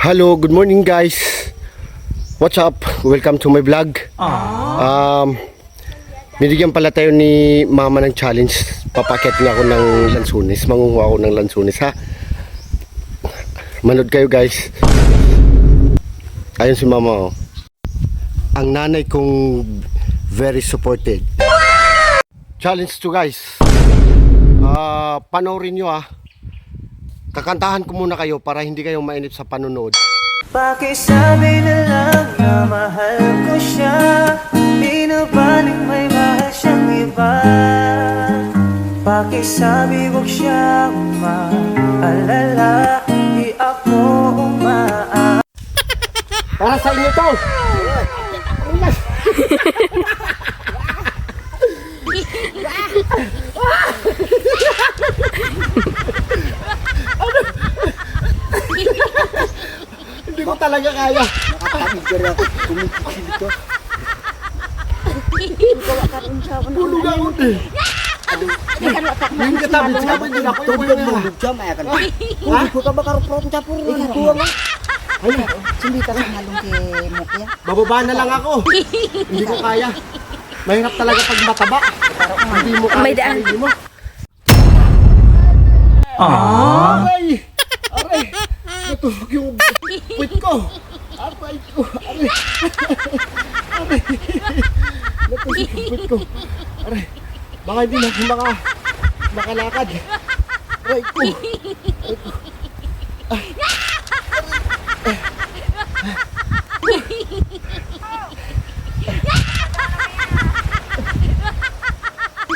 Hello, good morning guys. What's up? Welcome to my vlog. Binigyan pala tayo ni mama ng challenge. Papakit nga ako ng lansunis. Mangunguha ako ng lansunis ha. Manood kayo guys. Ayun si mama oh. Ang nanay kong very supported. Challenge to guys. Panoorin nyo ah. Kakantahan ko muna kayo para hindi kayo mainip sa panonood. Pakisabi na lang na mahal ko siya, binabalik may mahal siyang iba. Pakisabi wag siyang maalala, di ako umaa. Para sa inyo to! Hindi ko talaga kaya. Nakakapigil ako. Tumipik dito. Tulog ako eh. Yung katabi, sinabi din ako yung Tugtog mga mo, lugja, maya ka na. Kung ko ka ba karupro kong tapur, ikuha nga. ayun, Sindi ka sa halong kay Mokya. bababa na lang ako. Hindi ko kaya. Mahirap talaga pag mataba. Hindi mo kaya. May daan. Hindi mo. Aray! Aray! Natulog yung puwit ko. Aray ko. Aray. Aray. Natulog yung puwit ko. Aray. Baka hindi na ako makalakad. Aray ko. Aray ko.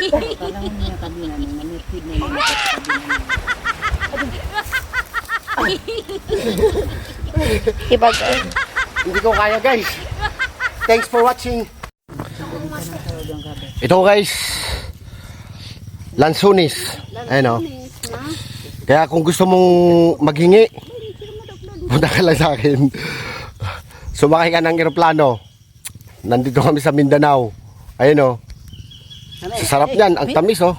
Kailangan niya kabina nung nanipid na yung kabina. Ibag. Hindi ko kaya guys. Thanks for watching. Ito guys. Lansunis. Ayun o. Kaya kung gusto mong maghingi, punta ka lang sa akin. Sumakay ka ng eroplano. Nandito kami sa Mindanao. Ayun o. Sarap niyan. Ang tamis oh.